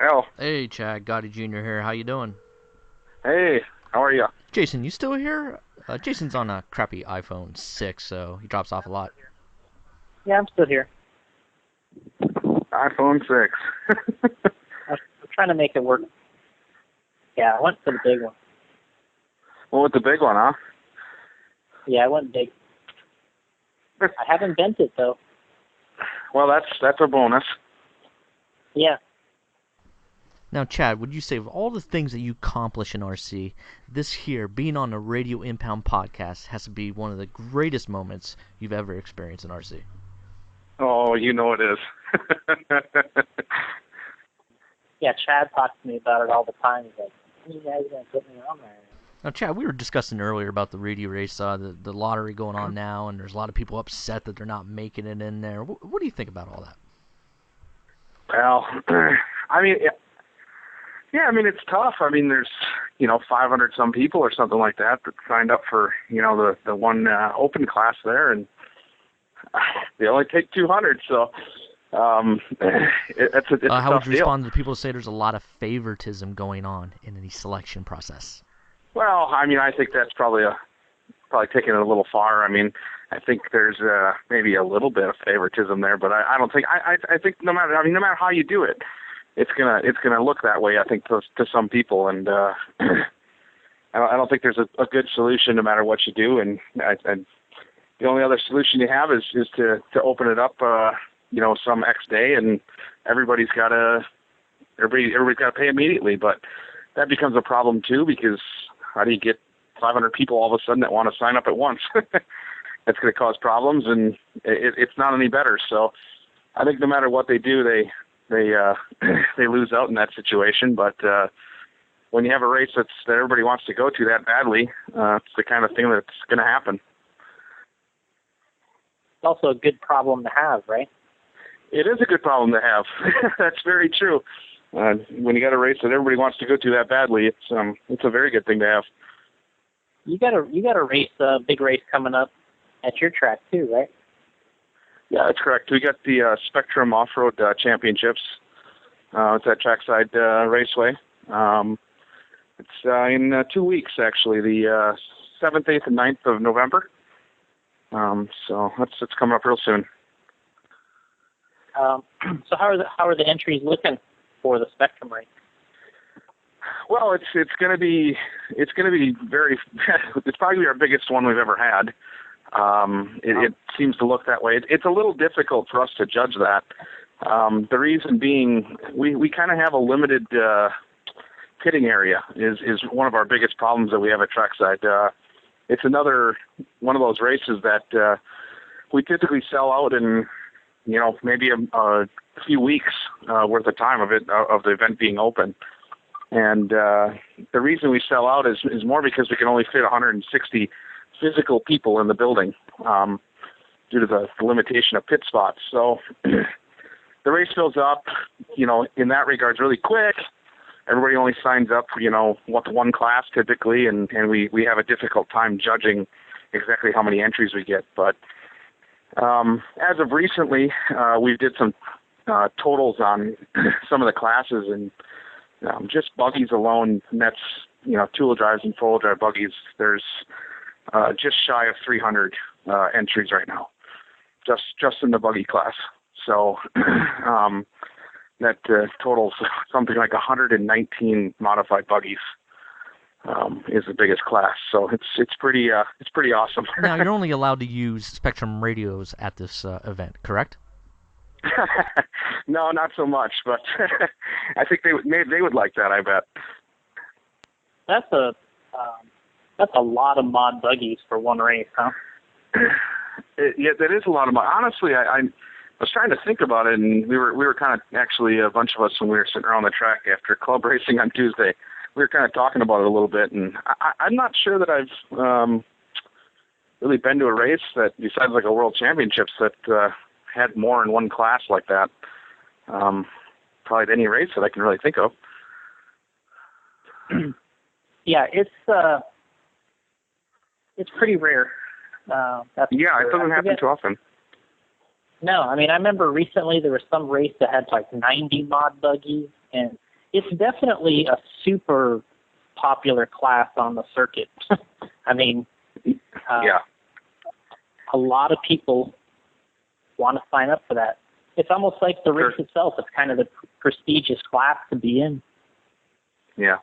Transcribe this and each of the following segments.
Al. Hey, Chad, Gotti Jr. here. How you doing? Hey, how are you? Jason, you still here? Jason's on a crappy iPhone 6, so he drops off a lot. Yeah, I'm still here. iPhone 6. I'm trying to make it work. Yeah, I went for the big one. Well, with the big one, huh? Yeah, I went big. I haven't bent it, though. Well, that's a bonus. Yeah. Now, Chad, would you say of all the things that you accomplish in RC, this here, being on a Radio Impound podcast, has to be one of the greatest moments you've ever experienced in RC? Oh, you know it is. Yeah, Chad talks to me about it all the time. He's like, when are you guys going to put me on there? Now, Chad, we were discussing earlier about the radio race, the lottery going on now, and there's a lot of people upset that they're not making it in there. What do you think about all that? Well, I mean, yeah, I mean, it's tough. I mean, there's, 500 some people or something like that signed up for, the one open class there, and they only take 200, so it's a How tough would you deal. respond to people who say there's a lot of favoritism going on in the selection process? Well, I mean, I think that's probably taking it a little far. I mean, I think there's maybe a little bit of favoritism there, but I don't think I think no matter how you do it, it's gonna look that way. I think to some people, and I don't think there's a good solution no matter what you do. And the only other solution you have is to open it up, some X day, and everybody's got to pay immediately. But that becomes a problem too, because how do you get 500 people all of a sudden that want to sign up at once? That's going to cause problems, and it's not any better. So I think no matter what they do, they lose out in that situation. But when you have a race that everybody wants to go to that badly, it's the kind of thing that's going to happen. It's also a good problem to have, right? It is a good problem to have. That's very true. When you got a race that everybody wants to go to that badly, it's a very good thing to have. You got a race, big race coming up at your track too, right? Yeah, that's correct. We got the Spectrum Off-Road Championships. It's at Trackside Raceway. It's in 2 weeks, actually, the 7th, 8th, and 9th of November. So it's coming up real soon. So how are the entries looking for the Spectrum race? Well, it's going to be very. It's probably our biggest one we've ever had. It seems to look that way. It's a little difficult for us to judge that. The reason being, we kind of have a limited pitting area. Is one of our biggest problems that we have at Trackside. It's another one of those races that we typically sell out in maybe a few weeks worth of time of the event being open. And the reason we sell out is more because we can only fit 160 physical people in the building due to the limitation of pit spots. So the race fills up, in that regard, really quick. Everybody only signs up for, one class typically, and we have a difficult time judging exactly how many entries we get. But as of recently, we did some totals on some of the classes, and just buggies alone, and that's, two-wheel drives and four-wheel drive buggies, there's just shy of 300 entries right now, just in the buggy class. So that totals something like 119 modified buggies is the biggest class. So it's pretty awesome. Now, you're only allowed to use Spectrum radios at this event, correct? No, not so much, but I think they would like that, I bet. That's a lot of mod buggies for one race, huh? Yeah, that is a lot of mod. Honestly, I was trying to think about it, and we were kind of, actually, a bunch of us, when we were sitting around the track after club racing on Tuesday, we were kind of talking about it a little bit, and I'm not sure that I've really been to a race that, besides like a World Championships, that had more in one class like that. Probably any race that I can really think of. Yeah, it's pretty rare. It doesn't happen too often. No, I mean, I remember recently there was some race that had like 90 mod buggies, and it's definitely a super popular class on the circuit. I mean, yeah. A lot of people want to sign up for that. It's almost like the race itself. It's kind of the prestigious class to be in. Yeah.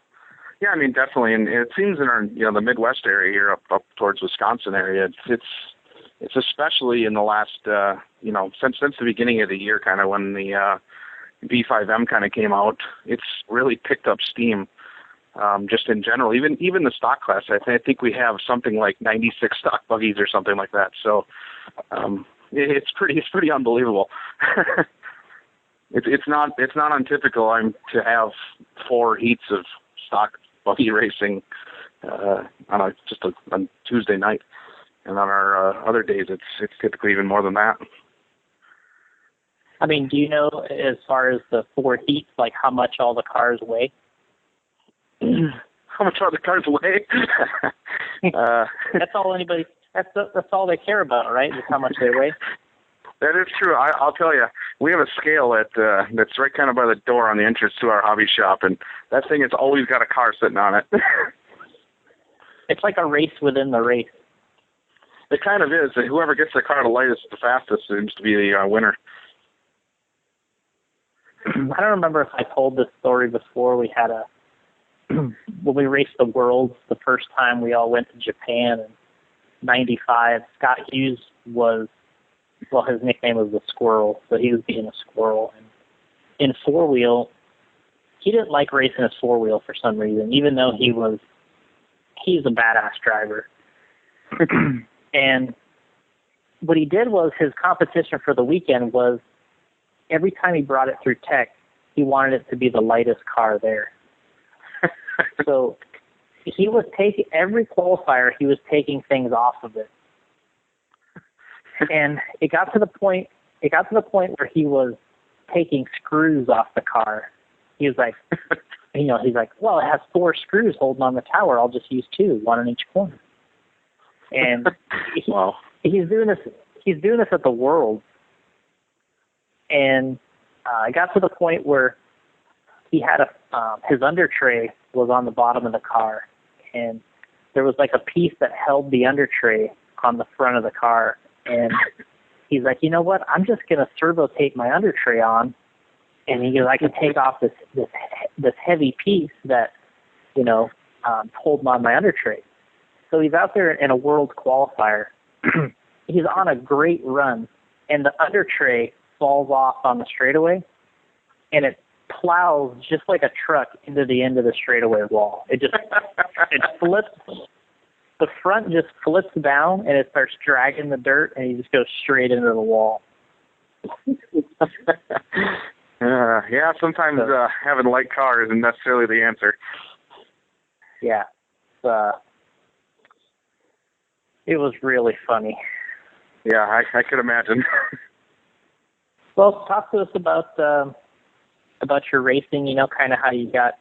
Yeah, I mean, definitely. And it seems in our, the Midwest area here up towards Wisconsin area, it's especially in the last, since the beginning of the year, kind of when the B5M kind of came out, it's really picked up steam. Just in general, even the stock class, I think we have something like 96 stock buggies or something like that. So it's pretty unbelievable. It's not untypical to have 4 heats of stock buggy racing on Tuesday night, and on our other days it's typically even more than that. I mean, do you know, as far as the 4 heats, like how much all the cars weigh? How much are the cars weigh? That's all anybody. That's all they care about, right? Is how much they weigh. That is true. I'll tell you, we have a scale that's right kind of by the door on the entrance to our hobby shop, and that thing has always got a car sitting on it. It's like a race within the race. It kind of is. Whoever gets the car the lightest, the fastest, seems to be the winner. I don't remember if I told this story before. We had when we raced the Worlds the first time, we all went to Japan in '95. Scott Hughes his nickname was the Squirrel, so he was being a squirrel. And in 4-wheel, he didn't like racing his 4-wheel for some reason, even though he's a badass driver. And what he did was, his competition for the weekend was, every time he brought it through tech, he wanted it to be the lightest car there. So he was taking, every qualifier, he was taking things off of it. And it got to the point where he was taking screws off the car. He was like, he's like, well, it has 4 screws holding on the tower. I'll just use 2, 1 in each corner. And wow. He's doing this at the World. And it got to the point where he had his under tray was on the bottom of the car, and there was like a piece that held the under tray on the front of the car. And he's like, you know what? I'm just gonna servo tape my under tray on, and he goes, I can take off this heavy piece that holding on my under tray. So he's out there in a World qualifier. He's on a great run, and the under tray falls off on the straightaway, and it plows just like a truck into the end of the straightaway wall. It flips. The front just flips down, and it starts dragging the dirt, and he just goes straight into the wall. Yeah, sometimes having light car isn't necessarily the answer. Yeah. It was really funny. Yeah, I could imagine. Well, talk to us about your racing, kind of how you got,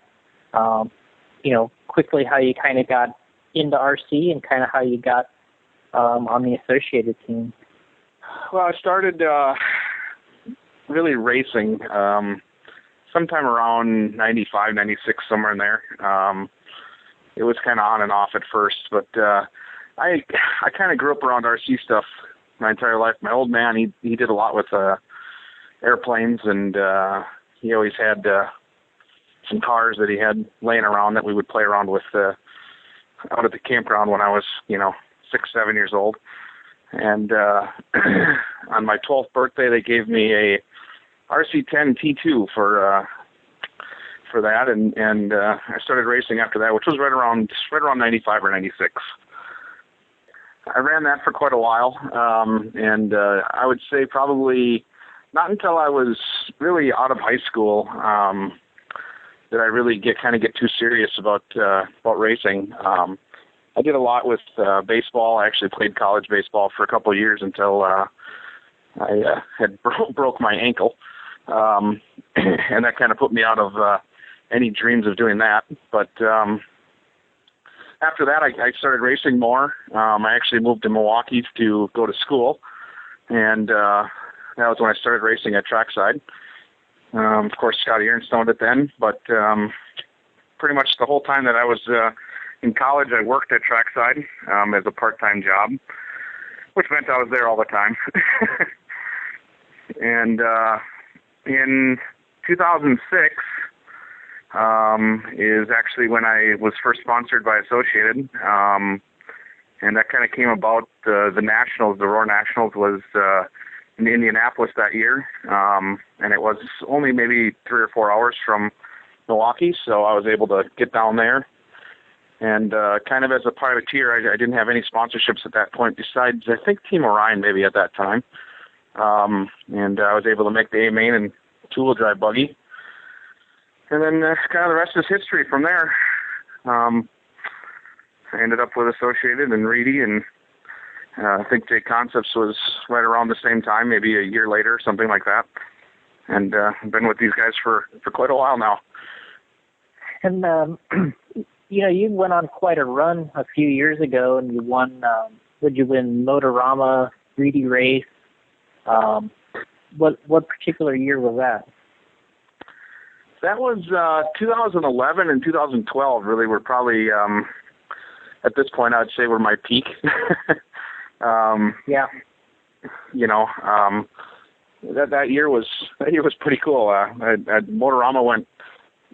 quickly how you kind of got into RC and kind of how you got on the associated team. Well, I started really racing sometime around 95, 96, somewhere in there. It was kind of on and off at first, but I kind of grew up around RC stuff my entire life. My old man, he did a lot with airplanes, and he always had some cars that he had laying around that we would play around with out at the campground when I was 6, 7 years old. And on my 12th birthday, they gave me a RC10 T2 for that, and I started racing after that, which was right around 95 or 96. I ran that for quite a while, and I would say probably not until I was really out of high school did I really get too serious about racing. I did a lot with baseball. I actually played college baseball for a couple of years until I had broke my ankle, and that kind of put me out of any dreams of doing that. But after that, I started racing more. I actually moved to Milwaukee to go to school, and that was when I started racing at trackside. Of course, Scotty Ernst owned it then, but pretty much the whole time that I was in college, I worked at Trackside as a part-time job, which meant I was there all the time. And in 2006 is actually when I was first sponsored by Associated, and that kind of came about. The Nationals, the Roar Nationals, was in Indianapolis that year, and it was only maybe 3 or 4 hours from Milwaukee, so I was able to get down there. And kind of as a privateer, I didn't have any sponsorships at that point besides, I think, Team Orion maybe at that time. And I was able to make the A main and two-wheel drive buggy. And then kind of the rest is history from there. I ended up with Associated and Reedy, and I think J Concepts was right around the same time, maybe a year later, something like that. And I've been with these guys for quite a while now. And, you went on quite a run a few years ago, and you won, would you win Motorama, Reedy Race? What particular year was that? That was 2011 and 2012 really were probably, at this point, I would say were my peak. Yeah. That year was pretty cool. Motorama went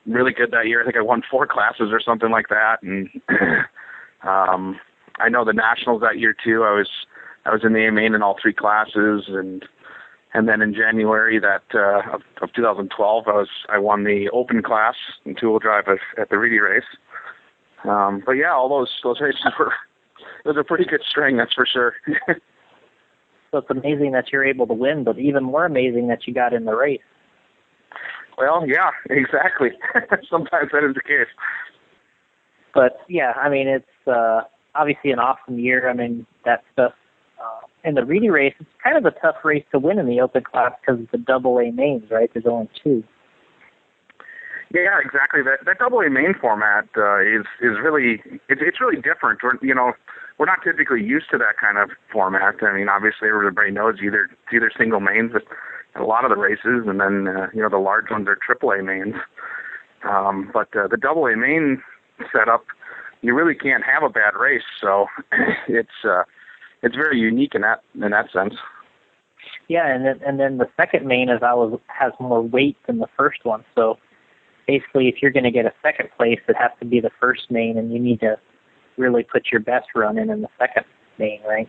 really good that year. I think I won 4 classes or something like that. And I know the Nationals that year too. I was in the A main in all 3 classes, and then in January of 2012, I won the Open class in two-wheel drive at the Reedy race. But yeah, all those races it was a pretty good string, that's for sure. So it's amazing that you're able to win, but even more amazing that you got in the race. Well, yeah, exactly. Sometimes that is the case. But yeah, I mean, it's obviously an awesome year. I mean, that stuff. In the Reedy race, it's kind of a tough race to win in the Open class because it's the double A mains, right? There's only 2. Yeah, exactly. That double A main format is really it's really different. We're not typically used to that kind of format. I mean, obviously everybody knows it's either single mains at a lot of the races, and then the large ones are triple A mains. But the double A main setup, you really can't have a bad race. So it's very unique in that sense. Yeah, and then the second main has more weight than the first one. So basically, if you're going to get a second place, it has to be the first main, and you need to really put your best run in the second main, right?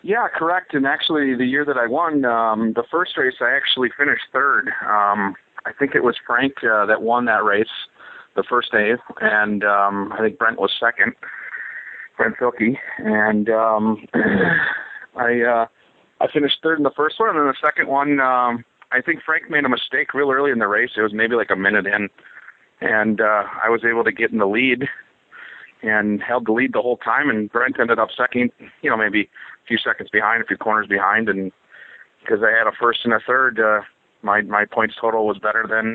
Yeah, correct. And actually, the year that I won, the first race, I actually finished 3rd. I think it was Frank that won that race, the first day, and I think Brent was 2nd. Brent Filkey, and I finished 3rd in the first one, and then the second one, I think Frank made a mistake real early in the race. It was maybe like a minute in, and I was able to get in the lead and held the lead the whole time, and Brent ended up 2nd, maybe a few seconds behind, a few corners behind, and because I had a 1st and a 3rd, my points total was better than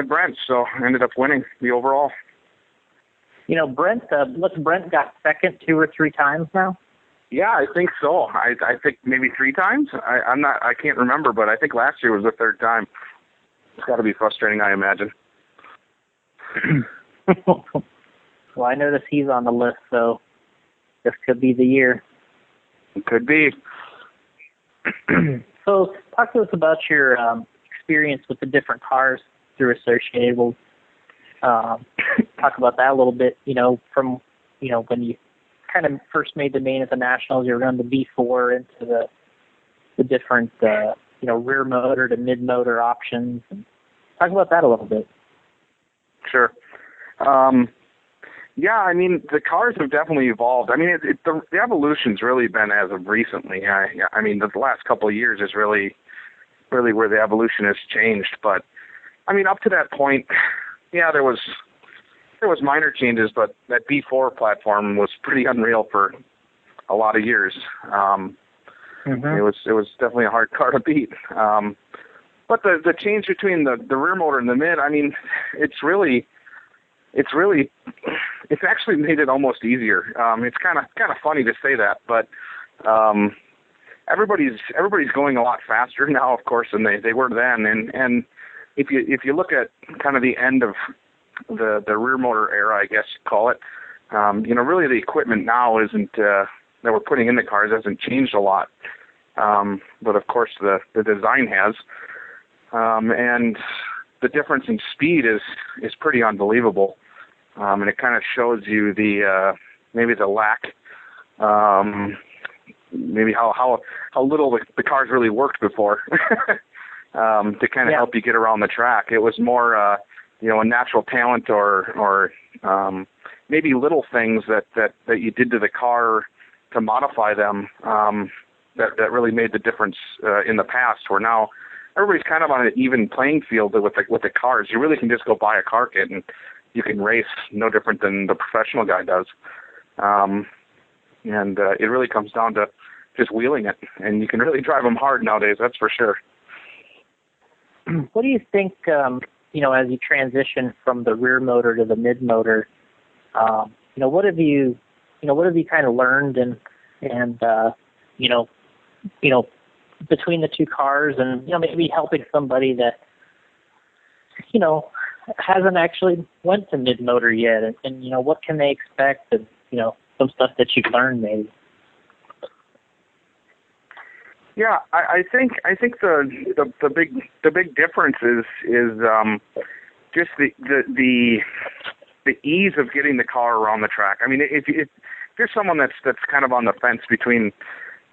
Brent, so I ended up winning the overall. Brent got 2nd 2 or 3 times now. Yeah, I think so. I think maybe 3 times. I can't remember, but I think last year was the 3rd time. It's got to be frustrating, I imagine. Well, I notice he's on the list, so this could be the year. It could be. So, talk to us about your experience with the different cars through Associated. We'll talk about that a little bit. From when you kind of first made the main at the Nationals, you were on the B4 into the different rear motor to mid motor options. And talk about that a little bit. Sure. Yeah, I mean, the cars have definitely evolved. I mean, the evolution's really been as of recently. I mean, the last couple of years is really where the evolution has changed. But I mean, up to that point, yeah, there was minor changes, but that B4 platform was pretty unreal for a lot of years. It was definitely a hard car to beat. But the change between the rear motor and the mid, I mean, it's actually made it almost easier. It's kind of funny to say that, but everybody's going a lot faster now, of course, than they were then. And if you look at kind of the end of the rear motor era, I guess you call it, really the equipment now isn't that we're putting in the cars hasn't changed a lot. But of course the design has, and the difference in speed is pretty unbelievable. And it kind of shows you maybe the lack, maybe how little the cars really worked before, to kind of help you get around the track. It was more, a natural talent or maybe little things that you did to the car to modify them, that really made the difference in the past, where now everybody's kind of on an even playing field with the cars. You really can just go buy a car kit and you can race no different than the professional guy does. And it really comes down to just wheeling it, and you can really drive them hard nowadays, that's for sure. What do you think, as you transition from the rear motor to the mid motor, what have you kind of learned and between the two cars, and maybe helping somebody that hasn't actually went to mid motor yet, and what can they expect, and some stuff that you've learned maybe. Yeah, I think the big difference is just the ease of getting the car around the track. I mean, if you're someone that's kind of on the fence between,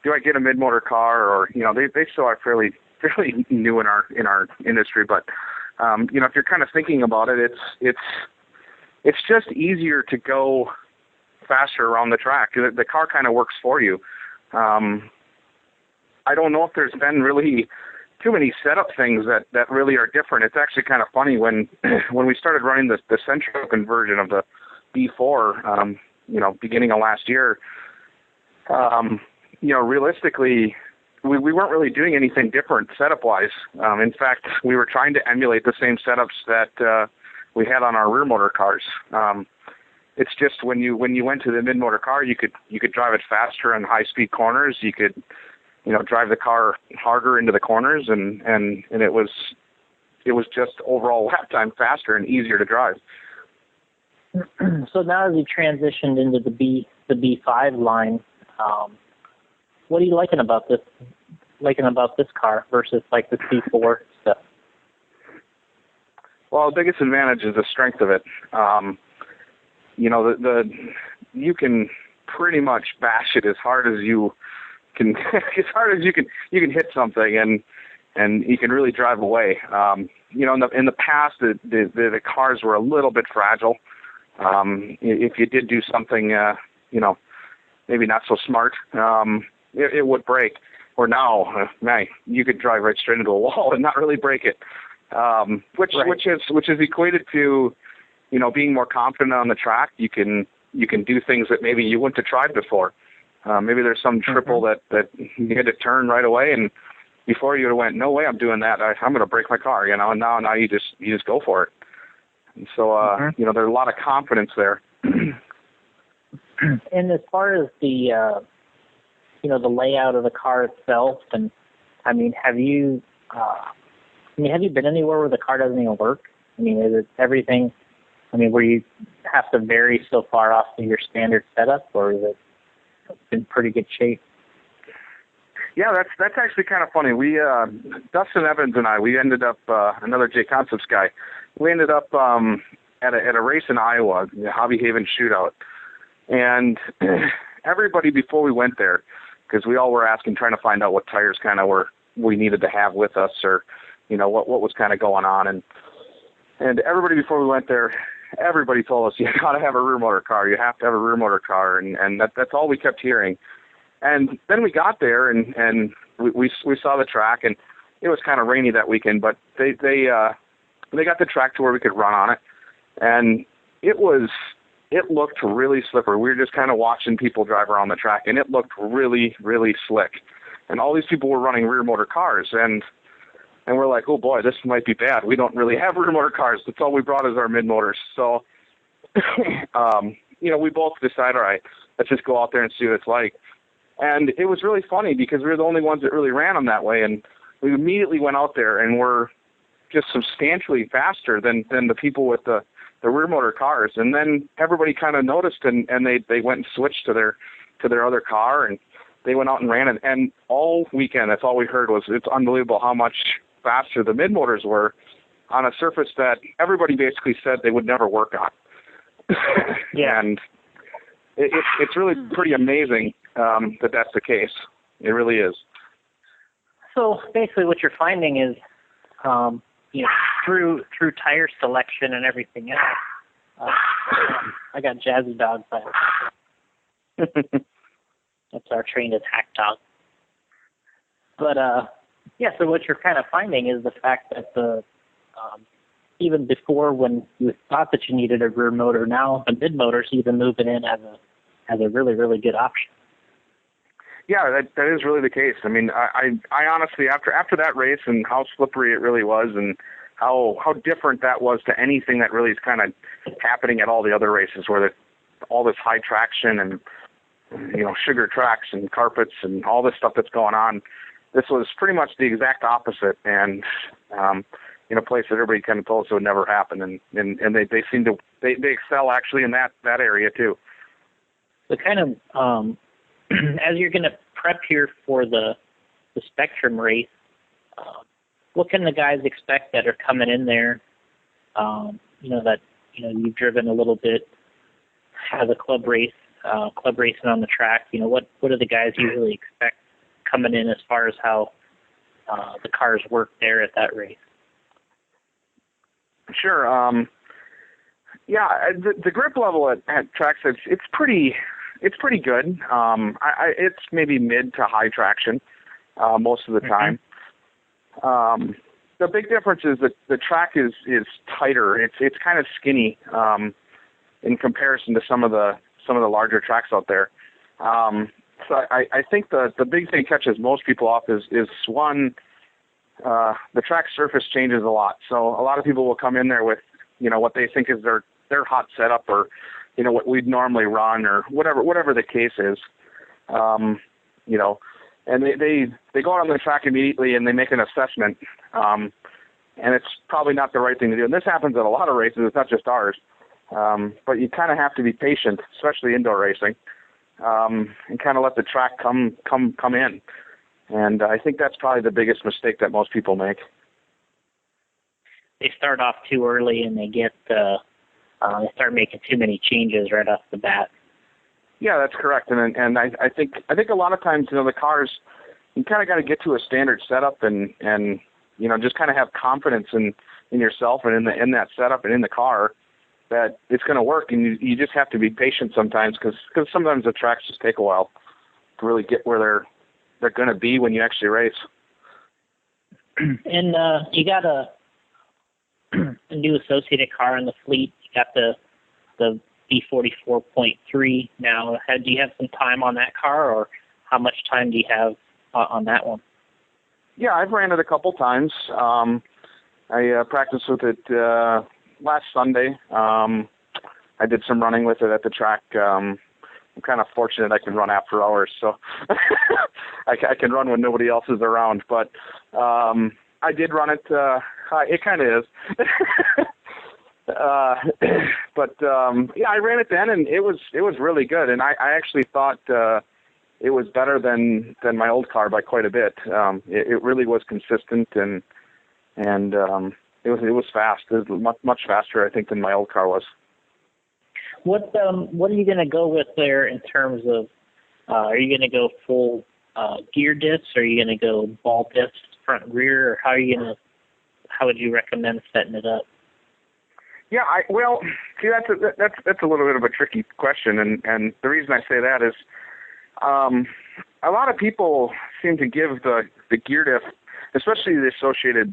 do I get a mid-motor car, or they still are fairly new in our industry, but if you're kind of thinking about it, it's just easier to go faster around the track. The car kind of works for you. I don't know if there's been really too many setup things that really are different. It's actually kind of funny when we started running the central conversion of the B4, beginning of last year. Realistically, we weren't really doing anything different setup-wise. In fact, we were trying to emulate the same setups that we had on our rear motor cars. It's just when you went to the mid motor car, you could drive it faster in high speed corners. You could drive the car harder into the corners, and it was just overall lap time faster and easier to drive. So now as you transitioned into the B5 line, what are you liking about this car versus like the C4 stuff? Well, the biggest advantage is the strength of it. You can pretty much bash it as hard as you can, you can hit something, and you can really drive away. In the past, the cars were a little bit fragile. If you did do something, maybe not so smart, it would break. Or now, you could drive right straight into a wall and not really break it, which is equated to, being more confident on the track. You can do things that maybe you wouldn't have tried before. Maybe there's some triple that you had to turn right away, and before you would have went, no way, I'm doing that. I'm going to break my car, and now you just go for it. And so, there's a lot of confidence there. And as far as the the layout of the car itself, and have you been anywhere where the car doesn't even work? Is it everything? Where you have to vary so far off of your standard setup, or is it in pretty good shape? Yeah, that's actually kind of funny. We Dustin Evans and I, we ended up another J Concepts guy. We ended up at a race in Iowa, the Hobby Haven Shootout, and everybody before we went there, because we all were trying to find out what tires kind of we needed to have with us, or what was kind of going on, and everybody before we went there, everybody told us, you got to have a rear motor car. You have to have a rear motor car, and that's all we kept hearing. And then we got there, and we saw the track, and it was kind of rainy that weekend, but they got the track to where we could run on it, and it looked really slippery. We were just kind of watching people drive around the track, and it looked really, really slick. And all these people were running rear motor cars, and we're like, oh boy, this might be bad. We don't really have rear motor cars. That's all we brought is our mid motors. So, we both decided, all right, let's just go out there and see what it's like. And it was really funny because we were the only ones that really ran them that way. And we immediately went out there and were just substantially faster than the people with the rear motor cars. And then everybody kind of noticed, and they went and switched to their other car, and they went out and ran it. And all weekend, that's all we heard was, it's unbelievable how much faster the mid-motors were on a surface that everybody basically said they would never work on. Yeah. And it's really pretty amazing that that's the case. It really is. So basically what you're finding is, through tire selection and everything else, I got Jazzy Dog, but that's our trained attack dog. But, so what you're kind of finding is the fact that even before, when you thought that you needed a rear motor, now the mid motor's even moving in as a really, really good option. Yeah, that is really the case. I mean, I honestly, after that race and how slippery it really was, and how different that was to anything that really is kind of happening at all the other races, where all this high traction and sugar tracks and carpets and all this stuff that's going on, this was pretty much the exact opposite, and in a place that everybody kind of told us it would never happen, and they seem to they excel actually in that area too. So kind of as you're going to prep here for the Spectrum race, what can the guys expect that are coming in there? You've driven a little bit as a club racing on the track. What do the guys usually expect coming in as far as how the cars work there at that race? Sure. The grip level at tracks, it's pretty good. It's maybe mid to high traction most of the time. The big difference is that the track is tighter. It's kind of skinny in comparison to some of the larger tracks out there. So I think the big thing that catches most people off is one, the track surface changes a lot. So a lot of people will come in there with what they think is their hot setup, or what we'd normally run, or whatever the case is, and they go out on the track immediately and they make an assessment, and it's probably not the right thing to do. And this happens at a lot of races. It's not just ours, but you kind of have to be patient, especially indoor racing, and kind of let the track come in. And I think that's probably the biggest mistake that most people make. They start off too early and they they start making too many changes right off the bat. Yeah, that's correct. And I think a lot of times, the cars, you kind of got to get to a standard setup and just kind of have confidence in yourself and in that setup and in the car that it's going to work. And you just have to be patient sometimes, because sometimes the tracks just take a while to really get where they're going to be when you actually race. And you got a new associated car in the fleet. You got the B44.3 now. Do you have some time on that car, or how much time do you have on that one? Yeah, I've ran it a couple times. I practiced with it last Sunday. I did some running with it at the track. I'm kind of fortunate I can run after hours, so I can run when nobody else is around. But I did run it. It kind of is. I ran it then, and it was really good. And I actually thought it was better than my old car by quite a bit. It really was consistent, and it was fast. It was much faster, I think, than my old car was. What are you going to go with there in terms of? Are you going to go full gear diffs? Or are you going to go ball diffs front and rear? Or how would you recommend setting it up? Yeah, that's a little bit of a tricky question, and the reason I say that is a lot of people seem to give the gear diff, especially the associated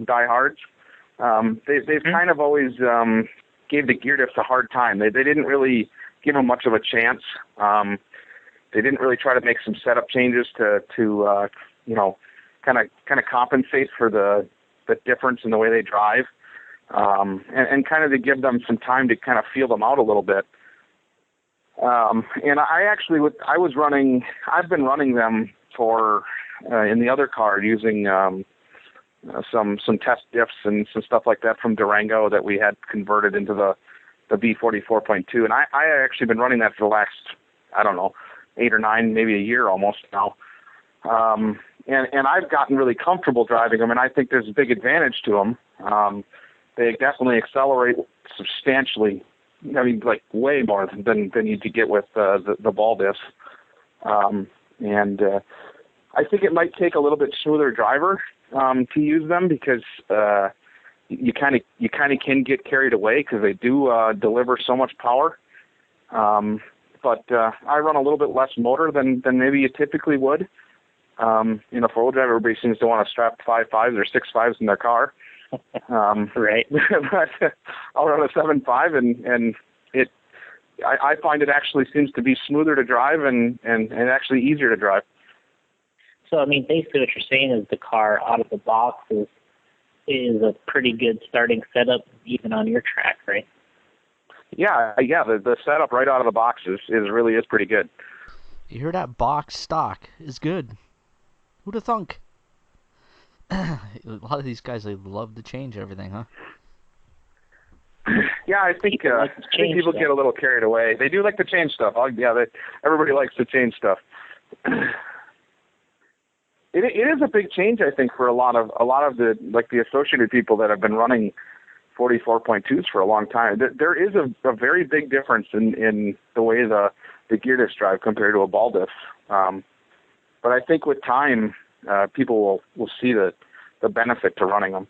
diehards, they've kind of always gave the gear diffs a hard time. They didn't really give them much of a chance. They didn't really try to make some setup changes to kind of compensate for the difference in the way they drive. And kind of to give them some time to kind of feel them out a little bit. And I've been running them for in the other car using some test diffs and some stuff like that from Durango that we had converted into the B44.2, and I actually been running that for the last, I don't know, 8 or 9, maybe a year almost now. And I've gotten really comfortable driving them, and I think there's a big advantage to them. They definitely accelerate substantially. I mean, like way more than you could get with the ball diffs. And I think it might take a little bit smoother driver to use them because you kind of can get carried away because they do deliver so much power. But I run a little bit less motor than maybe you typically would. Four-wheel drive, everybody seems to want to strap 5.5s or 6.5s in their car. Right. But I'll run a 7.5, and I find it actually seems to be smoother to drive and actually easier to drive. So, I mean, basically what you're saying is the car out of the box is a pretty good starting setup even on your track, right? Yeah. The setup right out of the box is really pretty good. You hear that? Box stock is good. Who'd have thunk? A lot of these guys, they love to change everything, huh? Yeah, I think people get a little carried away. They do like to change stuff. Everybody likes to change stuff. It is a big change, I think, for a lot of the associated people that have been running 44.2s for a long time. There is a very big difference in the way the gear diffs drive compared to a ball diff. But I think with time, people will see the benefit to running them.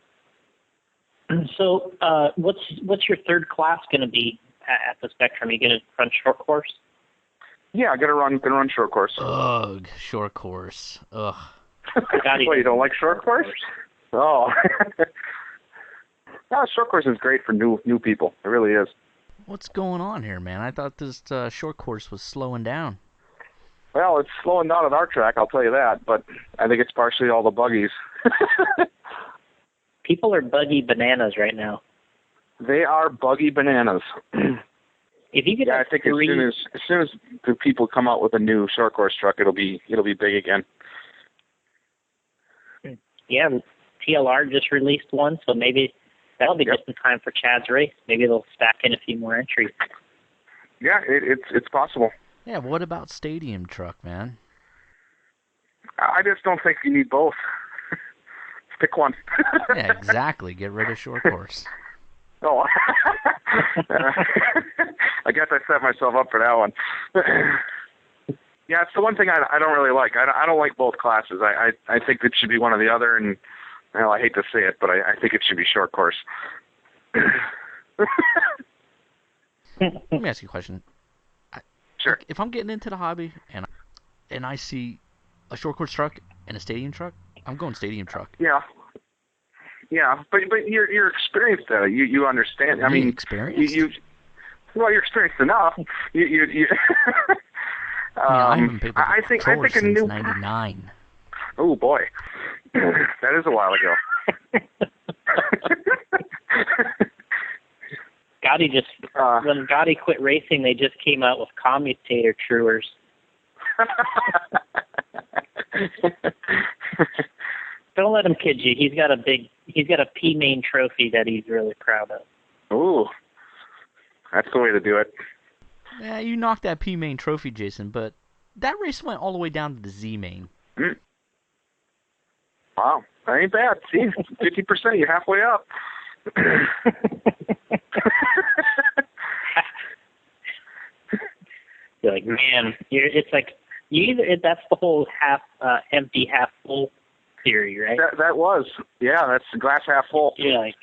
So, what's your third class going to be at the Spectrum? Are you going to run short course? Yeah, I'm gonna run short course. Ugh, short course. Ugh. What, you don't like short course? Oh. No, short course is great for new people. It really is. What's going on here, man? I thought this short course was slowing down. Well, it's slowing down at our track, I'll tell you that, but I think it's partially all the buggies. People are buggy bananas right now. They are buggy bananas. If you could, I think as soon as the people come out with a new short course truck, it'll be big again. Yeah, TLR just released one, so maybe that'll be just in time for Chad's race. Maybe they'll stack in a few more entries. Yeah, it's possible. Yeah, what about stadium truck, man? I just don't think you need both. Pick one. Yeah, exactly. Get rid of short course. Oh. I guess I set myself up for that one. Yeah, it's the one thing I don't really like. I don't like both classes. I think it should be one or the other, and I hate to say it, but I think it should be short course. Let me ask you a question. Sure. If I'm getting into the hobby and I see a short course truck and a stadium truck, I'm going stadium truck. Yeah, but you're experienced at it. You understand. I mean, experienced? You're experienced enough. You I haven't paid I think since a new 99. Oh boy, that is a while ago. Gotti when Gotti quit racing, they just came out with commutator truers. Don't let him kid you. He's got a P main trophy that he's really proud of. Ooh, that's the way to do it. Yeah, you knocked that P main trophy, Jason, but that race went all the way down to the Z main. Mm. Wow, that ain't bad. See, 50%, you're halfway up. You're like, man, it's like that's the whole half empty, half full theory, right? That was, yeah, that's glass half full. You're like,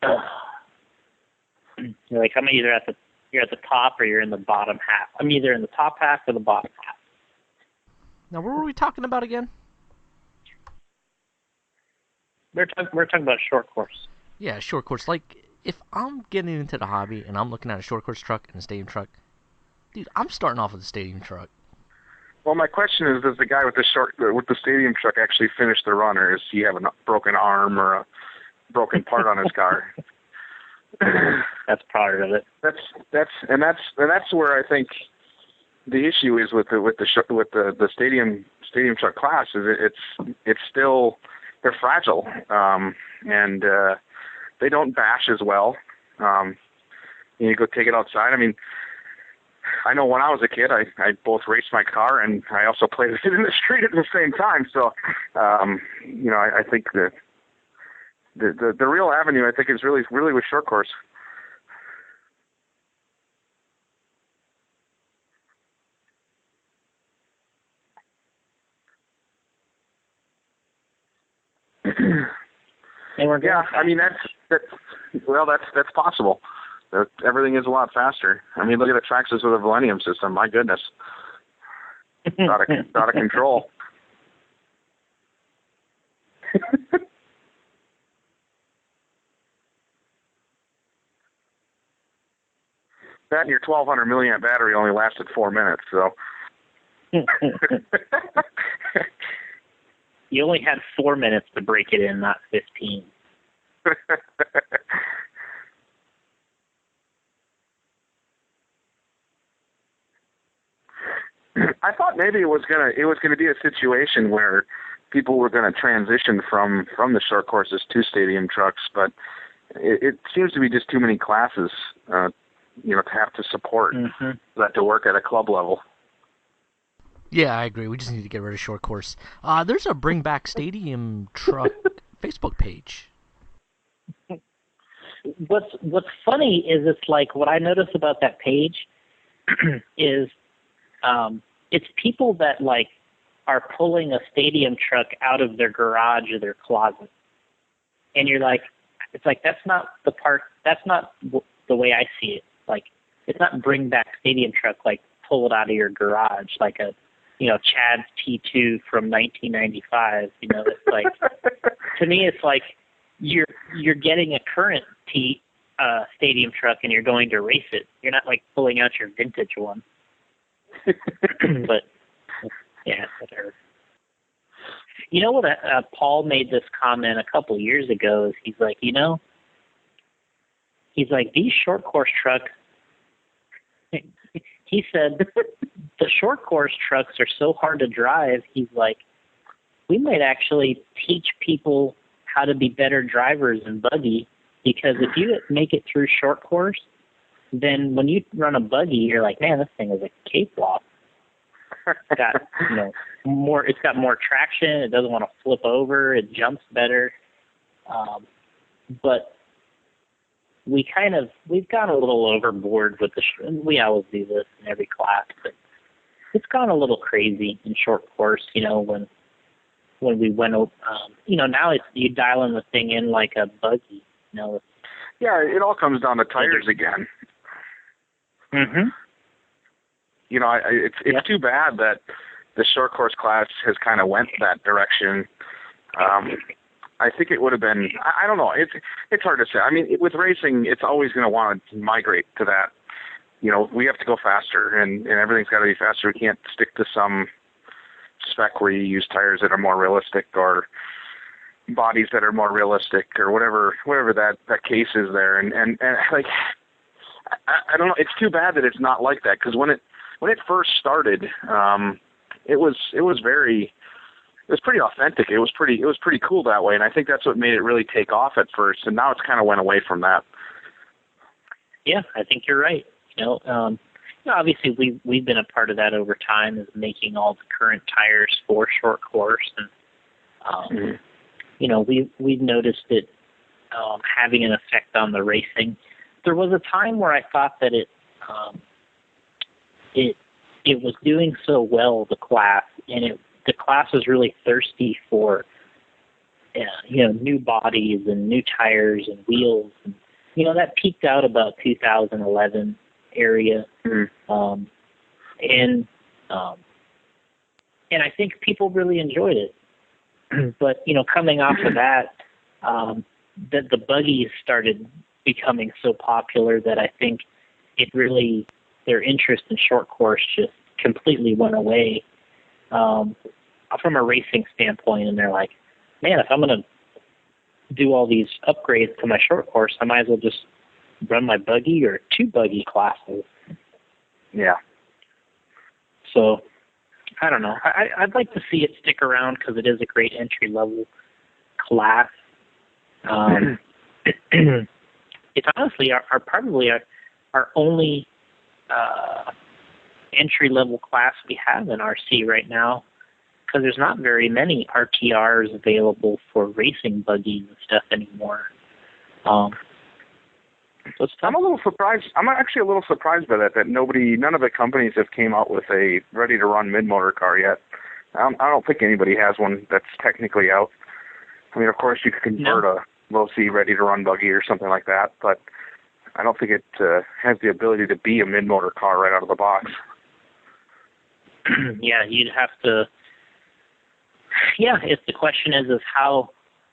ugh. You're like, you're at the top or you're in the bottom half. I'm either in the top half or the bottom half. Now, what were we talking about again? We're talking about short course. Yeah, short course. Like, if I'm getting into the hobby and I'm looking at a short course truck and a stadium truck, dude, I'm starting off with a stadium truck. Well, my question is, does the guy with the stadium truck actually finish the run, or does he have a broken arm or a broken part on his car? That's part of it. That's where I think the issue is with the stadium truck class is it's still, they're fragile, and they don't bash as well. You go take it outside. I mean, I know when I was a kid, I both raced my car and I also played it in the street at the same time. So, I think the real avenue, I think, is really with short course. Yeah, I mean that's possible. Everything is a lot faster. I mean, look at the Traxxas with a Millennium system. My goodness, out of control. That and your 1,200 milliamp battery only lasted 4 minutes, so. You only had 4 minutes to break it in, not 15. I thought maybe it was gonna be a situation where people were gonna transition from the short courses to stadium trucks, but it seems to be just too many classes, to have to support that to work at a club level. Yeah, I agree. We just need to get rid of short course. There's a Bring Back Stadium Truck Facebook page. What's funny is it's like what I notice about that page is it's people that like are pulling a stadium truck out of their garage or their closet, and you're like, it's like that's not the way I see it. Like, it's not Bring Back Stadium Truck, like pull it out of your garage like a Chad's T2 from 1995. It's like, to me, it's like you're getting a current stadium truck and you're going to race it. You're not like pulling out your vintage one. But yeah, whatever. You know what? Paul made this comment a couple years ago. Is he's like, these short course trucks. He said the short course trucks are so hard to drive. He's like, we might actually teach people how to be better drivers in buggy, because if you make it through short course, then when you run a buggy, you're like, man, this thing is a cakewalk. It's got more. It's got more traction. It doesn't want to flip over. It jumps better. But we've gone a little overboard with we always do this in every class, but it's gone a little crazy in short course. When we went, now you dial in the thing in like a buggy. Yeah, it all comes down to tires again. Mm-hmm. It's too bad that the short course class has kind of went that direction. I think it would have been, I don't know, it's hard to say. I mean, with racing, it's always going to want to migrate to that. We have to go faster, and everything's got to be faster. We can't stick to some spec where you use tires that are more realistic or bodies that are more realistic or whatever that case is there. And like, I don't know, it's too bad that it's not like that, because when it first started, it was pretty authentic. It was pretty cool that way, and I think that's what made it really take off at first. And now it's kind of went away from that. Yeah, I think you're right. Obviously we've been a part of that over time, is making all the current tires for short course, and we've noticed it having an effect on the racing. There was a time where I thought that it was doing so well, the class, and the class was really thirsty for new bodies and new tires and wheels, and that peaked out about 2011 area. And I think people really enjoyed it. But coming off of that, that the buggies started becoming so popular that I think their interest in short course just completely went away from a racing standpoint. And they're like, man, if I'm going to do all these upgrades to my short course, I might as well just run my buggy or 2 buggy classes. Yeah. So, I don't know. I'd like to see it stick around because it is a great entry-level class. It's honestly probably our only entry-level class we have in RC right now, because there's not very many RTRs available for racing buggies and stuff anymore. I'm a little surprised. I'm actually a little surprised by that none of the companies have came out with a ready-to-run mid-motor car yet. I don't think anybody has one that's technically out. I mean, of course, you could convert a low-C ready-to-run buggy or something like that, but I don't think it has the ability to be a mid-motor car right out of the box. Yeah, you'd have to. Yeah, if the question is how,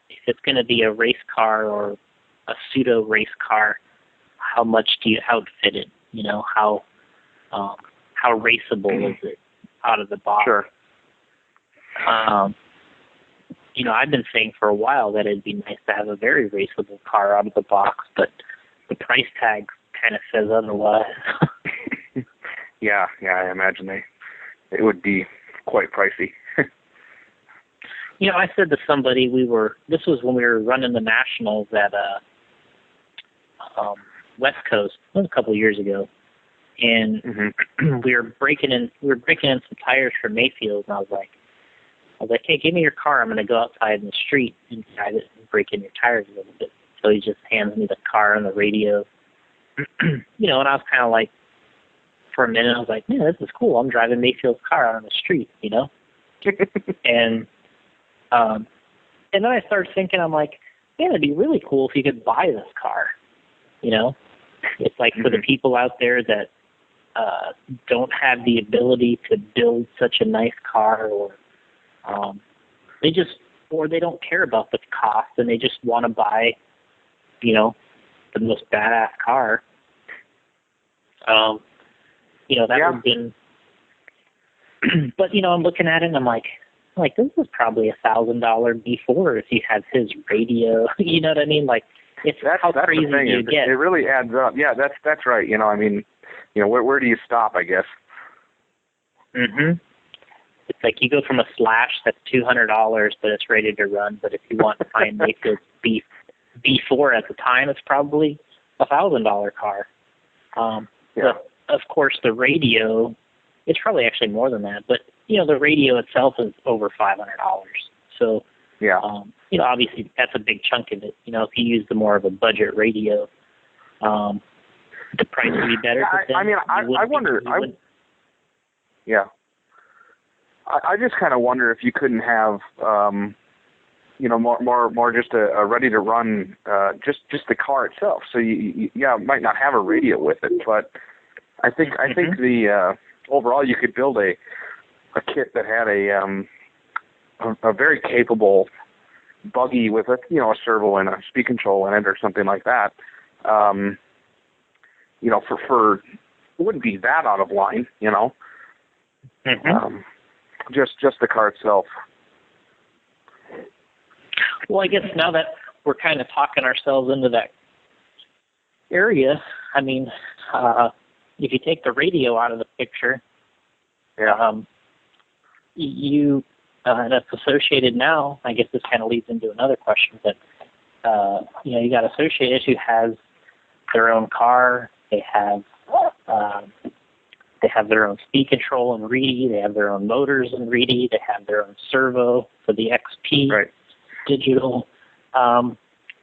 if it's going to be a race car or a pseudo race car, how to fit it? You know, how raceable is it out of the box? Sure. You know, I've been saying for a while that it'd be nice to have a very raceable car out of the box, but the price tag kind of says otherwise. Yeah, I imagine it would be quite pricey. You know, I said to somebody, this was when we were running the nationals at West Coast, it was a couple of years ago, and we were breaking in some tires for Mayfield, and I was like, hey, give me your car. I'm going to go outside in the street and drive it and break in your tires a little bit. So he just hands me the car and the radio. You know, and I was kind of like, for a minute, I was like, man, this is cool. I'm driving Mayfield's car out on the street, you know? And then I started thinking, I'm like, man, it'd be really cool if you could buy this car, you know? It's like for the people out there that don't have the ability to build such a nice car, or they don't care about the cost and they just want to buy, you know, the most badass car. You know, that would have been, but you know, I'm looking at it and I'm like, this is probably $1,000 B4 if you have his radio. You know what I mean? Like, it's how crazy do you get? It really adds up. Yeah, that's right. You know, I mean, you know, where do you stop, I guess? It's like you go from a Slash that's $200, but it's ready to run. But if you want to find Mayfield's B4 at the time, it's probably $1,000 car. But of course, the radio, it's probably actually more than that. But you know, the radio itself is over $500. So you know, obviously that's a big chunk of it. You know, if you use the more of a budget radio, the price would be better. I wonder. I just kind of wonder if you couldn't have, you know, more just a ready to run, just the car itself. So you might not have a radio with it, but I think the overall you could build a kit that had a very capable buggy with a servo and a speed control in it or something like that. You know, for it wouldn't be that out of line, you know. Just the car itself. Well, I guess now that we're kind of talking ourselves into that area, I mean, if you take the radio out of the picture, you that's associated now. I guess this kind of leads into another question, but you know, you got Associated who has their own car. They have their own speed control in Reedy. They have their own motors in Reedy. They have their own servo for the XP digital.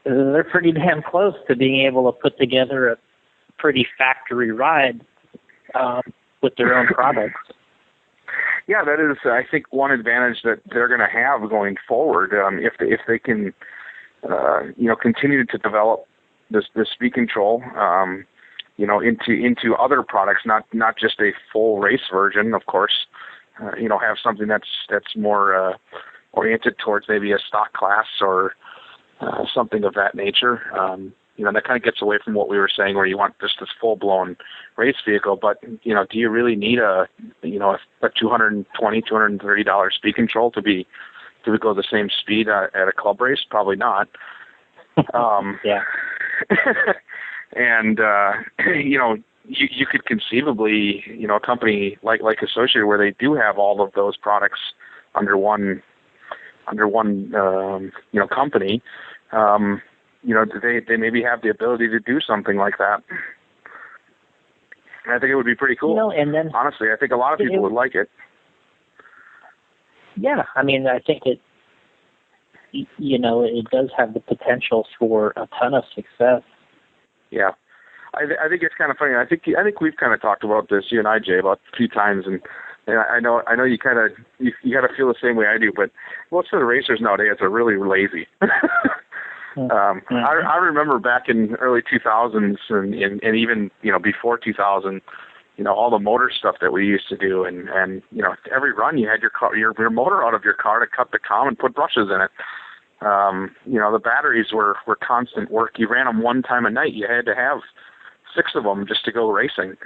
They're pretty damn close to being able to put together a pretty factory ride with their own products. Yeah, that is, I think, one advantage that they're going to have going forward. If they can, you know, continue to develop this speed control. You know, into other products, not just a full race version, of course. You know, have something that's more oriented towards maybe a stock class or something of that nature. You know, that kind of gets away from what we were saying, where you want just this full-blown race vehicle. But you know, do you really need a $220, $230 speed control to go the same speed at a club race? Probably not. And you could conceivably, a company like Associated, where they do have all of those products under one company, they maybe have the ability to do something like that. And I think it would be pretty cool. And then honestly, I think a lot of people would like it. Yeah, I mean, I think it does have the potential for a ton of success. Yeah, I think it's kind of funny. I think we've kind of talked about this, you and I, Jay, about a few times, and I know you kind of you got to feel the same way I do. But most of the racers nowadays are really lazy. I remember back in early 2000s and even before 2000, all the motor stuff that we used to do, and every run you had your motor out of your car to cut the comm and put brushes in it. The batteries were constant work. You ran them one time a night. You had to have 6 of them just to go racing.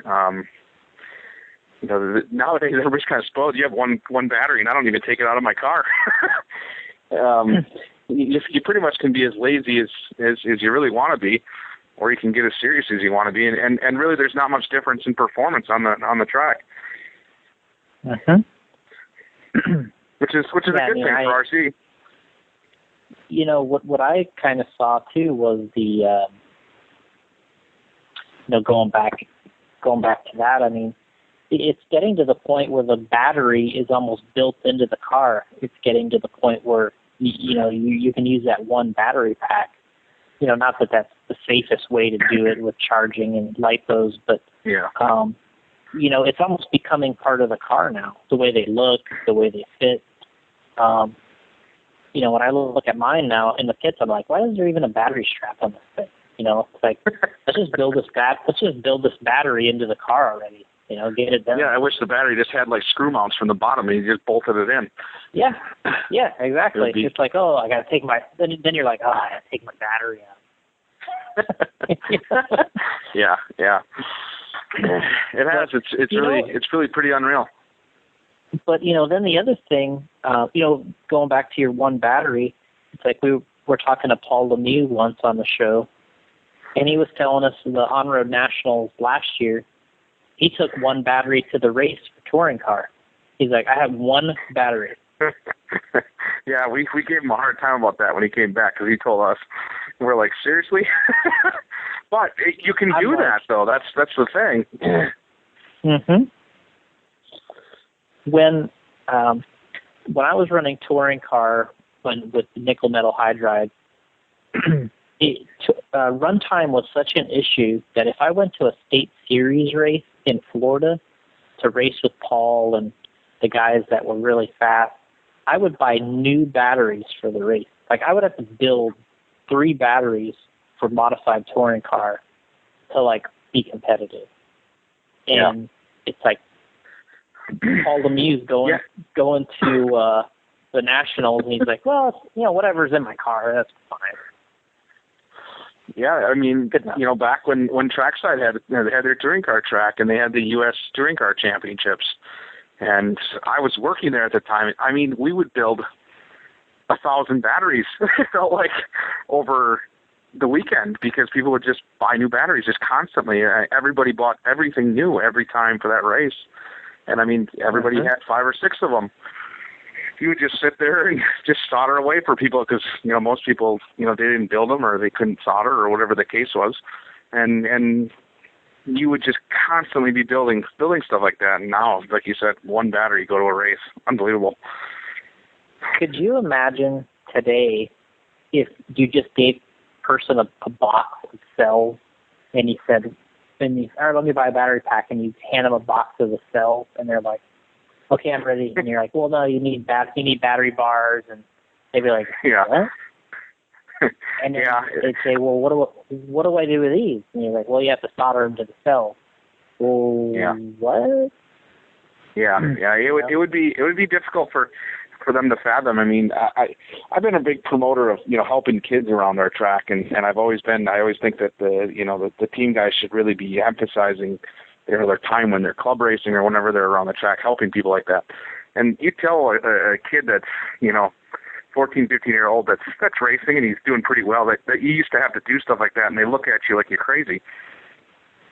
Nowadays everybody's kind of spoiled. You have one battery, and I don't even take it out of my car. You pretty much can be as lazy as you really want to be, or you can get as serious as you want to be, and really there's not much difference in performance on the track. which is a good thing for RC. What I kind of saw too was the going back to that. I mean, it's getting to the point where the battery is almost built into the car. It's getting to the point where you can use that one battery pack. Not that that's the safest way to do it with charging and lipos, but it's almost becoming part of the car now. The way they look, the way they fit. When I look at mine now in the pits, I'm like, why is there even a battery strap on this thing? It's like, let's just build this battery into the car already. Get it done. Yeah, I wish the battery just had like screw mounts from the bottom and you just bolted it in. Yeah, exactly. It's like, oh, I got to take my. Then you're like, oh, I got to take my battery out. Yeah. It has. It's really pretty unreal. But then the other thing, going back to your one battery, it's like we were talking to Paul Lemieux once on the show, and he was telling us the on-road nationals last year, he took one battery to the race for touring car. He's like, I have one battery. Yeah, we gave him a hard time about that when he came back, because he told us, we're like, seriously? But you can do that though. That's the thing. When I was running touring car with nickel metal hydride, runtime was such an issue that if I went to a state series race in Florida to race with Paul and the guys that were really fast, I would buy new batteries for the race. Like, I would have to build 3 batteries for modified touring car to like be competitive. And it's like Paul Lemieux going to the nationals, and he's like, well, whatever's in my car, that's fine. Yeah, I mean, back when Trackside had their touring car track, and they had the U.S. Touring Car Championships, and I was working there at the time. I mean, we would build 1,000 batteries, like over the weekend, because people would just buy new batteries just constantly. Everybody bought everything new every time for that race, and I mean, everybody had 5 or 6 of them. You would just sit there and just solder away for people, because most people they didn't build them, or they couldn't solder, or whatever the case was, and you would just constantly be building stuff like that. And now, like you said, one battery, go to a race. Unbelievable. Could you imagine today if you just gave a person a box of cells, and you said, all right, let me buy a battery pack, and you hand them a box of the cells, and they're like, okay, I'm ready. And you're like, well, no, you need battery bars, and they'd be like, what? And then they'd say, well, what do I do with these? And you're like, well, you have to solder them to the cell. Well, what? Yeah, it would be difficult for them to fathom. I mean, I've been a big promoter of helping kids around our track, and I always think that the team guys should really be emphasizing their time when they're club racing or whenever they're around the track, helping people like that. And you tell a kid that's 14, 15-year-old that's racing and he's doing pretty well, that you used to have to do stuff like that, and they look at you like you're crazy.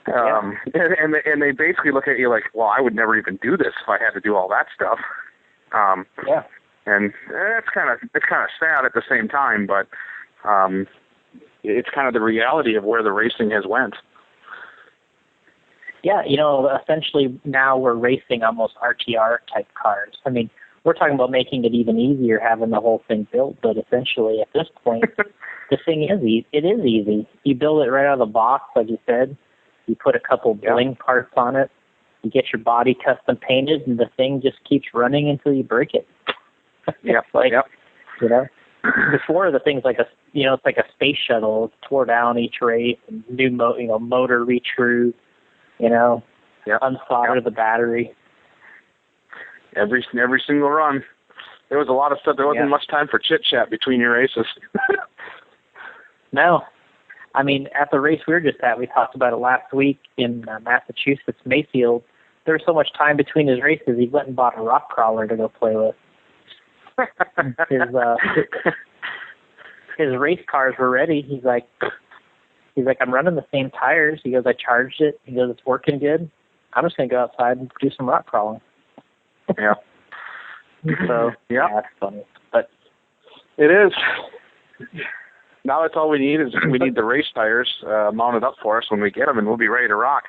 And they basically look at you like, well, I would never even do this if I had to do all that stuff. And it's kind of sad at the same time, but it's kind of the reality of where the racing has went. Yeah, essentially now we're racing almost RTR type cars. I mean, we're talking about making it even easier having the whole thing built, but essentially at this point, the thing is it is easy. You build it right out of the box, like you said. You put a couple bling parts on it. You get your body custom painted, and the thing just keeps running until you break it. Before the thing's like it's like a space shuttle. It's tore down each race, and new motor retrued. Unsolder the battery. Every single run. There was a lot of stuff. There wasn't much time for chit-chat between your races. No. I mean, at the race we were just at, we talked about it last week in Massachusetts, Mayfield. There was so much time between his races, he went and bought a rock crawler to go play with. His race cars were ready. He's like, I'm running the same tires. He goes, I charged it. He goes, it's working good. I'm just going to go outside and do some rock crawling. Yeah. So, that's funny. But it is. Now that's all we need is we need the race tires mounted up for us when we get them, and we'll be ready to rock.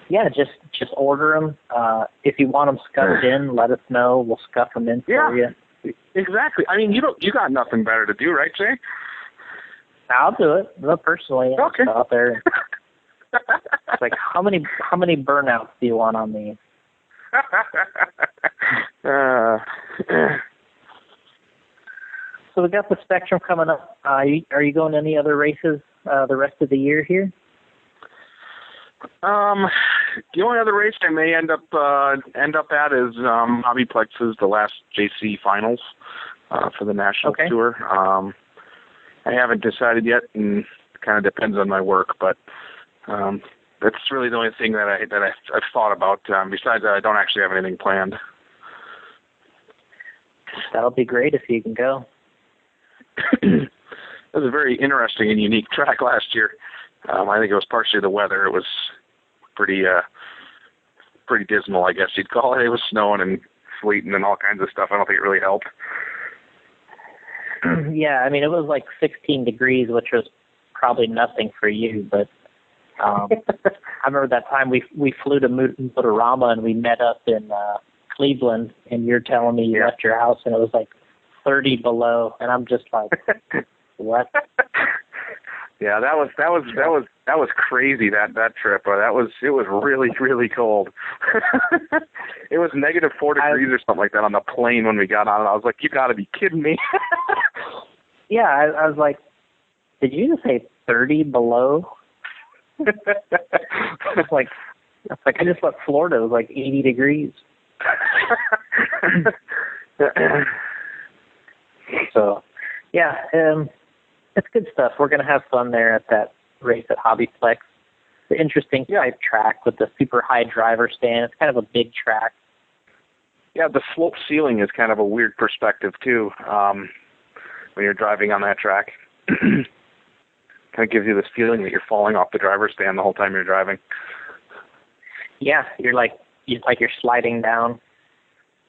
Yeah, just order them. If you want them scuffed in, let us know. We'll scuff them in for you. Exactly. I mean, you got nothing better to do, right, Jay? I'll do it. Not personally. Okay. Out there. It's like, how many burnouts do you want on these? So we got the Spectrum coming up. Are you going to any other races the rest of the year here? The only other race I may end up at is Hobbyplex's the last JC finals for the national tour. I haven't decided yet, and it kind of depends on my work, but that's really the only thing that I've thought about. Besides that, I don't actually have anything planned. That'll be great if you can go. It was a very interesting and unique track last year. I think it was partially the weather. It was pretty dismal, I guess you'd call it. It was snowing and sleeting and all kinds of stuff. I don't think it really helped. Yeah, I mean, it was like 16 degrees, which was probably nothing for you, but I remember that time we flew to Motorama and we met up in Cleveland, and you're telling me you left your house and it was like 30 below, and I'm just like, what? Yeah, that was crazy, that trip. It was really, really cold. It was negative 4 degrees or something like that on the plane when we got on it. I was like, you got to be kidding me. Yeah, I was like, did you just say 30 below? It's like I just left Florida. It was like 80 degrees. So, yeah, it's good stuff. We're going to have fun there at that race at Hobbyplex. The interesting type track with the super high driver stand. It's kind of a big track. Yeah, the slope ceiling is kind of a weird perspective, too, when you're driving on that track. Kind of gives you this feeling that you're falling off the driver's stand the whole time you're driving. Yeah, you're sliding down.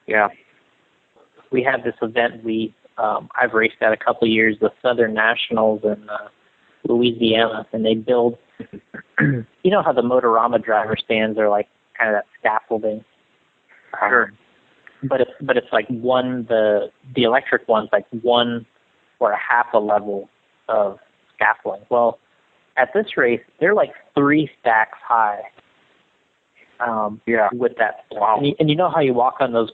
Yeah. We had this event I've raced at a couple of years, the Southern Nationals in Louisiana, and they build, you know how the Motorama driver stands are like kind of that scaffolding. Sure. But it's like the electric one's like one or a half a level of scaffolding. Well, at this race, they're like 3 stacks high. With that. Wow. And you know how you walk on those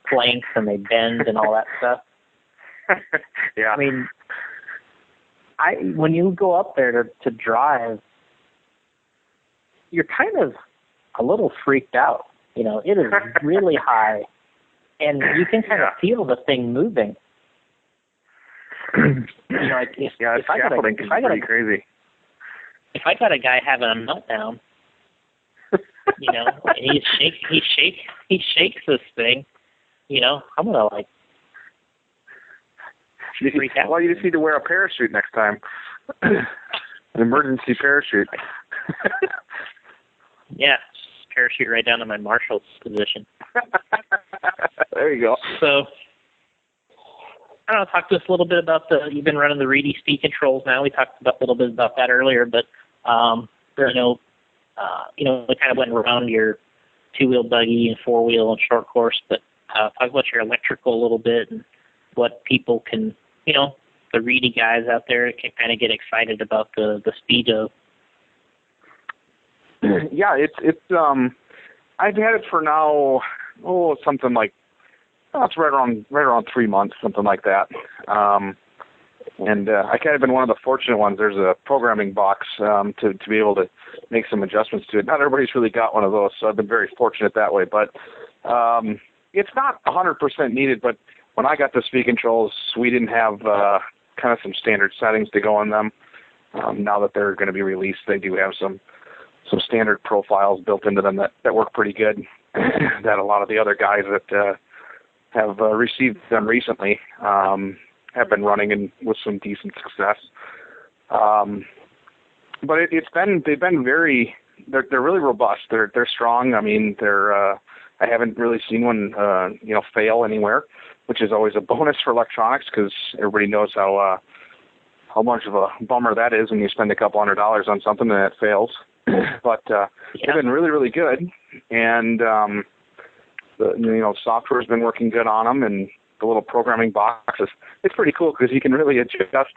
planks and they bend and all that stuff. Yeah. I mean, when you go up there to drive, you're kind of a little freaked out. You know, it is really high, and you can kind of feel the thing moving. You know, like scaffolding can be pretty crazy. If I got a guy having a meltdown, you know, and he shakes this thing, you know, I'm gonna like, freak out. Well, you just need to wear a parachute next time. An emergency parachute. Yeah, parachute right down to my marshal's position. There you go. So, I don't know, talk to us a little bit about you've been running the Reedy speed controls now. We talked a little bit about that earlier, but, we kind of went around your two-wheel buggy and four-wheel and short course, but talk about your electrical a little bit and what people can, the Reedy guys out there can kind of get excited about the speed of. Yeah, it's I've had it for now, something like, it's right around 3 months, something like that. And I kind of been one of the fortunate ones. There's a programming box to be able to make some adjustments to it. Not everybody's really got one of those, so I've been very fortunate that way. But it's not 100% needed. But when I got the speed controls, we didn't have kind of some standard settings to go on them. Now that they're going to be released, they do have some standard profiles built into them that work pretty good. That a lot of the other guys that have received them recently have been running with some decent success. But they've been they're really robust. They're strong. I mean, I haven't really seen one fail anywhere, which is always a bonus for electronics because everybody knows how much of a bummer that is when you spend a couple $100 on something and it fails. But they've been really, really good, and the software's been working good on them, and the little programming boxes. It's pretty cool because you can really adjust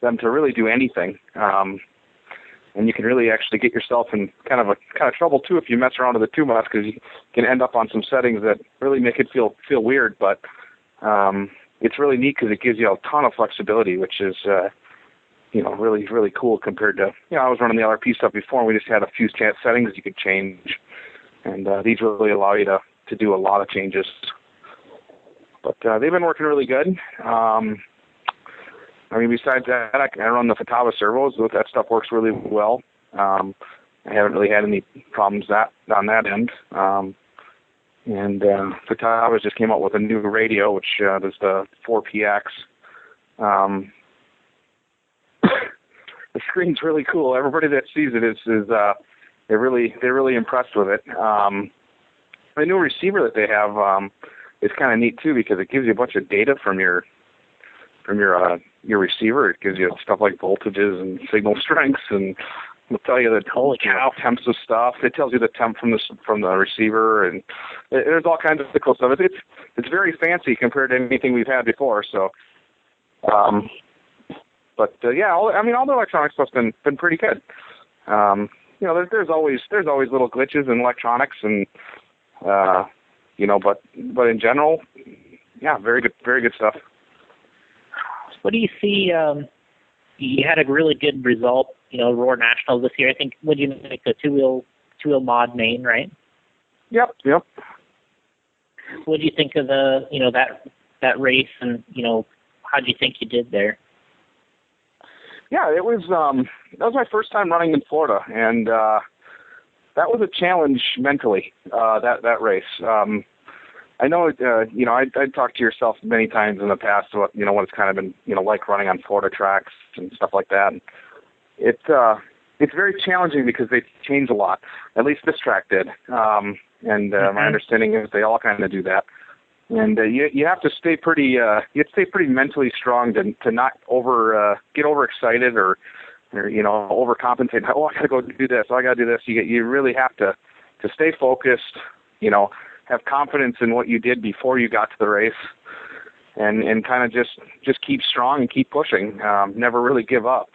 them to really do anything, and you can really actually get yourself in kind of trouble too if you mess around with it too much because you can end up on some settings that really make it feel weird. But it's really neat because it gives you a ton of flexibility, which is really, really cool compared to, I was running the LRP stuff before, and we just had a few settings you could change. And these really allow you to do a lot of changes. But they've been working really good. Besides that, I run the Fatava servos. That stuff works really well. I haven't really had any problems on that end. And Fatava just came out with a new radio, which is the 4PX. The screen's really cool. Everybody that sees it is they're really impressed with it. The new receiver that they have is kind of neat too because it gives you a bunch of data from your receiver. It gives you stuff like voltages and signal strengths, and it'll tell you the temps of stuff. It tells you the temp from the receiver, and there's all kinds of cool stuff. It's very fancy compared to anything we've had before. So. But all the electronic stuff's been pretty good. There's always little glitches in electronics, and but in general, very good stuff. What do you see? You had a really good result, Roar Nationals this year. I think would you make the two-wheel mod main, right? Yep. What do you think of that race, and how do you think you did there? Yeah, it was that was my first time running in Florida, and that was a challenge mentally. That race. I know, I'd talked to yourself many times in the past what it's kind of been like running on Florida tracks and stuff like that. And it's very challenging because they change a lot. At least this track did, and my understanding is they all kind of do that. And you have to stay pretty mentally strong to not get overexcited or overcompensate. Oh, I got to go do this. Oh, I got to do this. You really have to stay focused. Have confidence in what you did before you got to the race, and kind of just keep strong and keep pushing. Never really give up.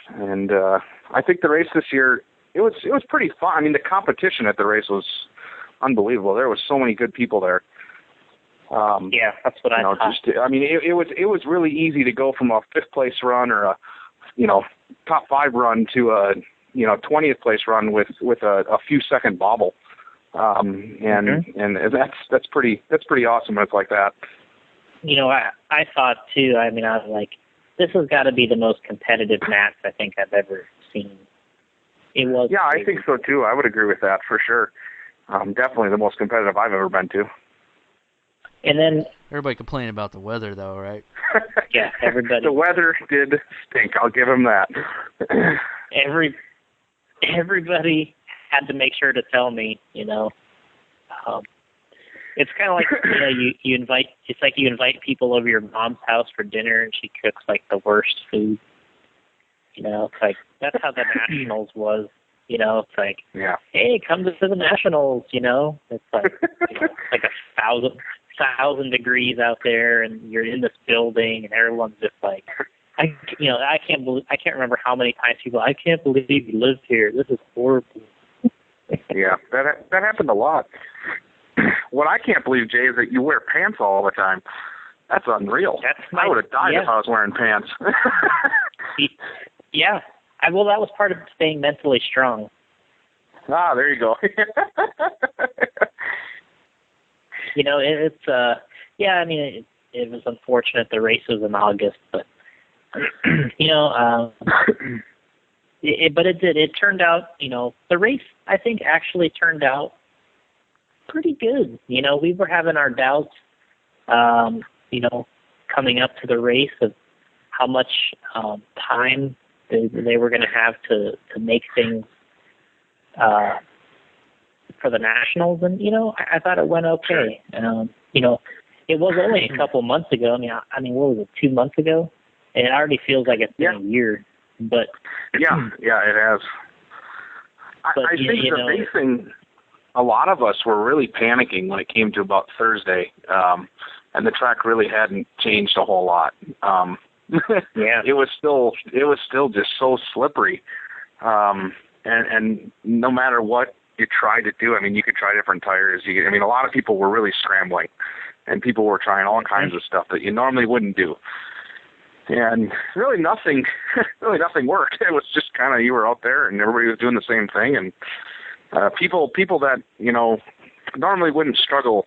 And I think the race this year it was pretty fun. I mean, the competition at the race was unbelievable. There was so many good people there. That's what I thought. It was really easy to go from a 5th place run or a top 5 run to a 20th place run with a few second bobble, and that's pretty awesome when it's like that. I thought too. I was like, this has got to be the most competitive match I think I've ever seen. It was. Yeah, I think so too. I would agree with that for sure. Definitely the most competitive I've ever been to. And then everybody complaining about the weather, though, right? Yeah, everybody. The weather did stink. I'll give him that. Everybody had to make sure to tell me, it's kind of like, you invite, it's like you invite people over your mom's house for dinner and she cooks like the worst food. It's like, that's how the Nationals was, it's like, yeah. Hey, come to the Nationals, it's like, like 1,000 degrees out there and you're in this building and everyone's just like, I can't remember how many times people, I can't believe you lived here. This is horrible. Yeah, that happened a lot. What I can't believe, Jay, is that you wear pants all the time. That's unreal. I would have died if I was wearing pants. Yeah. Well, that was part of staying mentally strong. Ah, there you go. It was unfortunate the race was in August, but it turned out, the race, I think, actually turned out pretty good. We were having our doubts, coming up to the race of how much time they were going to have to make things for the Nationals. And, I thought it went okay. It was only a couple months ago. I mean, what was it, 2 months ago? And it already feels like it's been a year. But yeah, it has. I think the big thing, a lot of us were really panicking when it came to about Thursday, and the track really hadn't changed a whole lot. Yeah, it was still just so slippery, and no matter what you tried to do, you could try different tires. A lot of people were really scrambling, and people were trying all kinds of stuff that you normally wouldn't do. And really nothing worked. It was just kind of, you were out there and everybody was doing the same thing. And people that, normally wouldn't struggle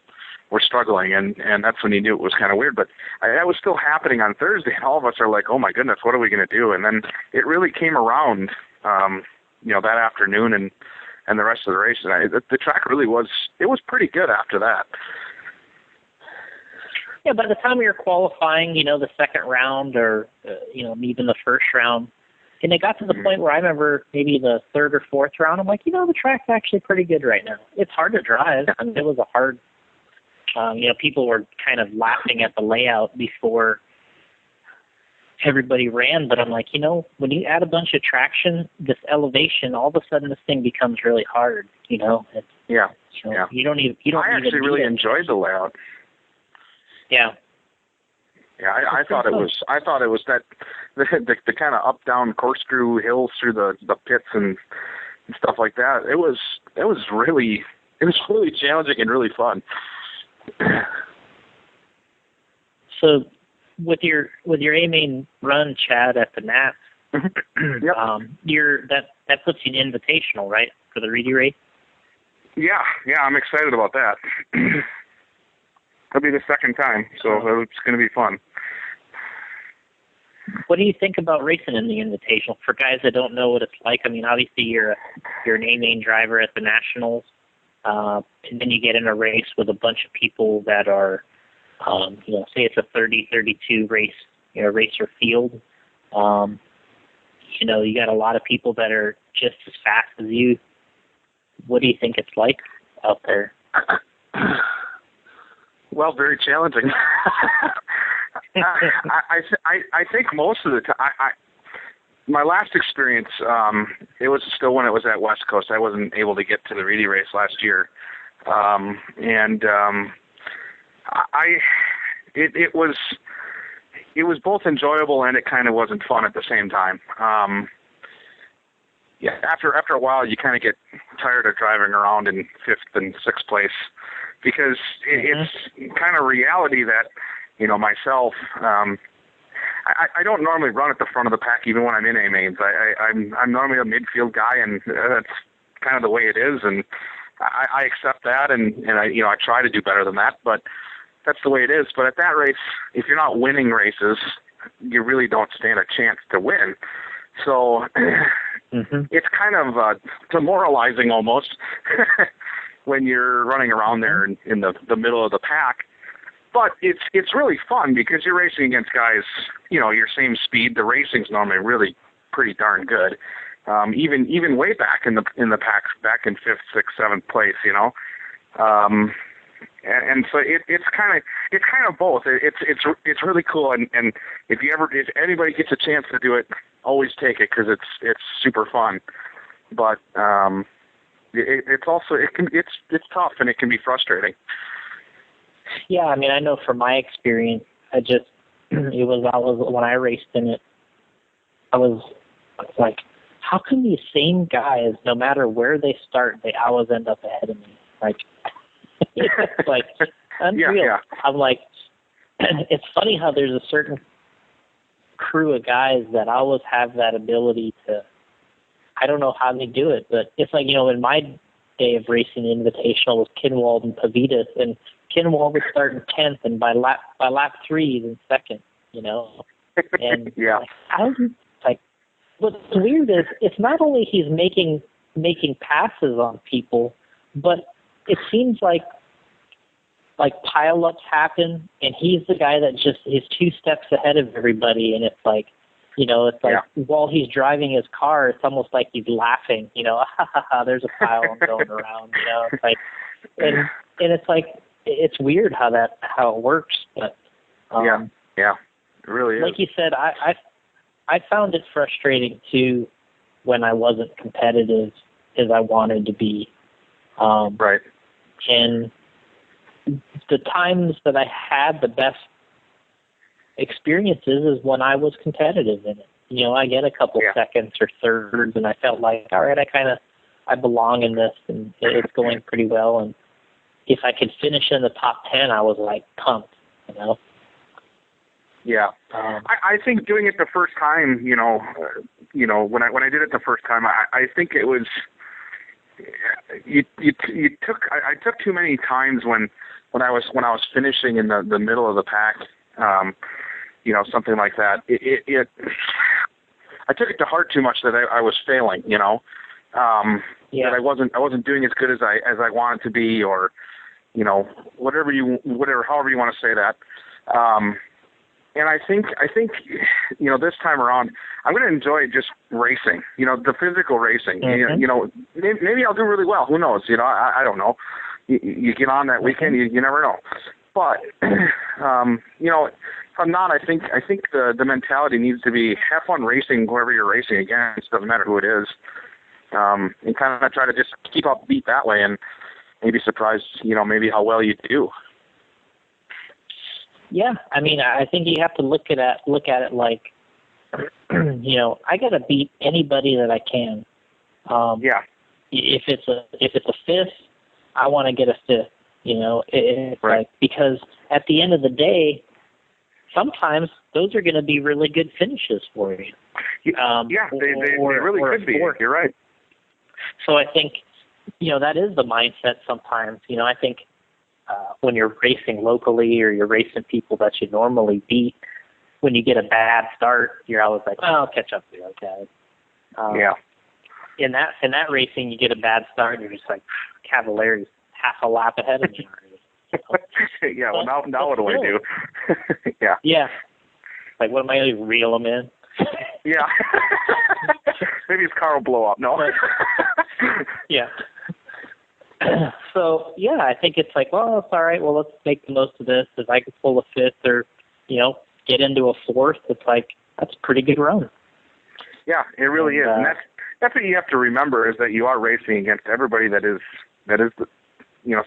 were struggling. And that's when you knew it was kind of weird. But that was still happening on Thursday. And all of us are like, oh my goodness, what are we going to do? And then it really came around, that afternoon and the rest of the race. And the track really was pretty good after that. Yeah, by the time we were qualifying, the second round or, even the first round, and it got to the point where I remember maybe the third or fourth round, I'm like, the track's actually pretty good right now. It's hard to drive. It was a hard, people were kind of laughing at the layout before everybody ran, but I'm like, when you add a bunch of traction, this elevation, all of a sudden this thing becomes really hard, It's, yeah. You don't I actually really enjoyed the layout. Yeah. Yeah, I thought it was that the kind of up down corkscrew hills through the pits and stuff like that. It was really challenging and really fun. So with your A-main run, Chad, at the Nats, yep. that puts you in invitational, right, for the Reedy race? Yeah, I'm excited about that. It'll be the second time, so it's going to be fun. What do you think about racing in the Invitational? For guys that don't know what it's like, obviously you're an A-main driver at the Nationals, and then you get in a race with a bunch of people that are, say it's a 30-32 race, racer field. You got a lot of people that are just as fast as you. What do you think it's like out there? Well, very challenging. I think most of the time, my last experience, it was still when it was at West Coast. I wasn't able to get to the Reedy race last year, it was both enjoyable and it kind of wasn't fun at the same time. After a while, you kind of get tired of driving around in fifth and sixth place. Because it's kind of reality that, myself, I don't normally run at the front of the pack even when I'm in A-mains. I'm normally a midfield guy, and that's kind of the way it is, and I accept that, and I try to do better than that, but that's the way it is. But at that race, if you're not winning races, you really don't stand a chance to win. So it's kind of demoralizing almost when you're running around there in the middle of the pack. But it's really fun because you're racing against guys, your same speed. The racing's normally really pretty darn good. Even way back in the packs, back in 5th, 6th, 7th place, and so it's kind of both. It's really cool, and if anybody gets a chance to do it, always take it because it's super fun. But it's also it's tough and it can be frustrating. Yeah, I mean, I know from my experience, when I raced in it, I was like, how can these same guys, no matter where they start, they always end up ahead of me? Like, it's like unreal. Yeah. I'm like, it's funny how there's a certain crew of guys that always have that ability to, I don't know how they do it, but it's like, in my day of racing the Invitational was Kinwald and Pavitas, and Kinwald would start in 10th, and by lap 3 he's in 2nd, And yeah. What's weird is it's not only he's making passes on people, but it seems like pile-ups happen, and he's the guy that just is 2 steps ahead of everybody, and it's like, while he's driving his car, it's almost like he's laughing, there's a pile going around, it's like, and it's like, it's weird how it works, but yeah, it really is. Like you said, I found it frustrating too when I wasn't competitive as I wanted to be. Right. And the times that I had the best experiences is when I was competitive in it. I get a couple seconds or thirds, and I felt like, all right, I belong in this, and it's going pretty well. And if I could finish in the top 10, I was like pumped, Yeah, I think doing it the first time, when I did it the first time, I think it was I took too many times when I was finishing in the middle of the pack, something like that. I took it to heart too much that I was failing, that I wasn't doing as good as I wanted to be, or however you want to say that. And I think this time around, I'm going to enjoy just racing, the physical racing. Mm-hmm. Maybe I'll do really well. Who knows? I don't know. You get on that weekend, you never know. But, if I'm not, I think the mentality needs to be have fun racing whoever you're racing against. It doesn't matter who it is. And kind of try to just keep up beat that way and maybe surprise, maybe how well you do. Yeah, I mean, I think you have to look at it like, I got to beat anybody that I can. If it's a 5th, I want to get a 5th. It's right. Like, because at the end of the day, sometimes those are going to be really good finishes for you. They really could be. You're right. So I think, that is the mindset sometimes. I think when you're racing locally or you're racing people that you normally beat, when you get a bad start, you're always like, well, I'll catch up to you, okay? In that racing, you get a bad start, and you're just like, Cavalier's half a lap ahead of me already. Yeah, well, now what do I do? Yeah. Yeah. Like, what am I going to reel him in? Yeah. Maybe his car will blow up. No. Yeah. So, yeah, I think it's like, well, it's all right. Well, let's make the most of this. If I could pull a 5th or, get into a 4th, it's like, that's a pretty good run. Yeah, it really is. And that's what you have to remember is that you are racing against everybody that is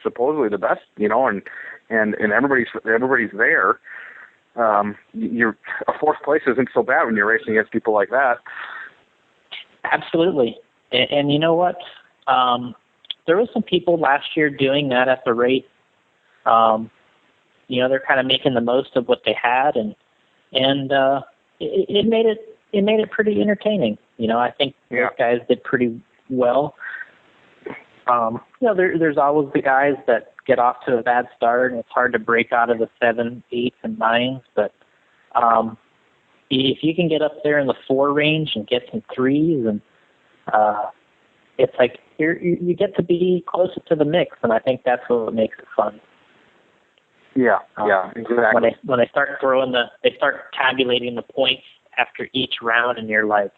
supposedly the best, and everybody's there. You're a 4th place isn't so bad when you're racing against people like that. Absolutely. And you know what? There was some people last year doing that at the race. They're kind of making the most of what they had, and it made it pretty entertaining. I think those guys did pretty well. There's always the guys that get off to a bad start, and it's hard to break out of the 7, 8, and 9s. But if you can get up there in the 4 range and get some 3s, and it's like you get to be closer to the mix, and I think that's what makes it fun. Yeah, exactly. When they start they start tabulating the points after each round, and you're like,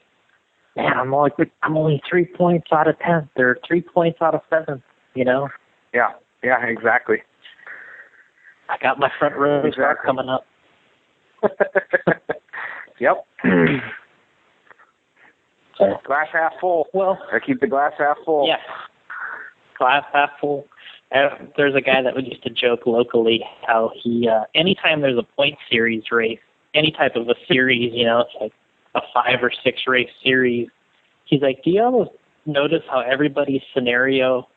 man, I'm only 3 points out of 10th, or 3 points out of 7th, you know? Yeah, exactly. I got my front row start coming up. Yep. So, glass half full. Well, I keep the glass half full. Yeah, glass half full. There's a guy that would used to joke locally how he, anytime there's a point series race, any type of a series, you know, it's like a 5 or 6 race series, he's like, do you almost notice how everybody's scenario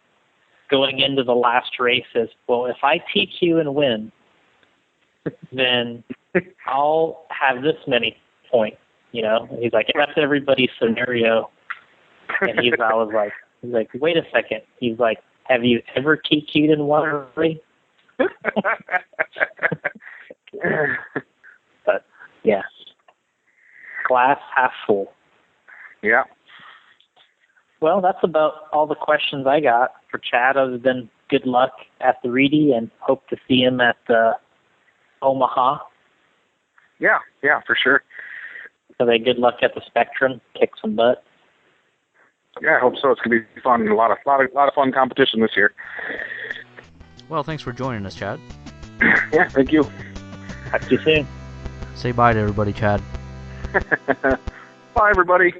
going into the last race is, well, if I TQ and win, then I'll have this many points, you know? And he's like, that's everybody's scenario. And he's like, wait a second. He's like, have you ever TQ'd and won a race? But, yeah. Glass half full. Yeah. Well, that's about all the questions I got for Chad, other than good luck at the Reedy and hope to see him at Omaha. Yeah, for sure. So good luck at the Spectrum. Kick some butt. Yeah, I hope so. It's gonna be fun. A lot of fun competition this year. Well, thanks for joining us, Chad. Yeah, thank you. Talk to you soon. Say bye to everybody, Chad. Bye, everybody.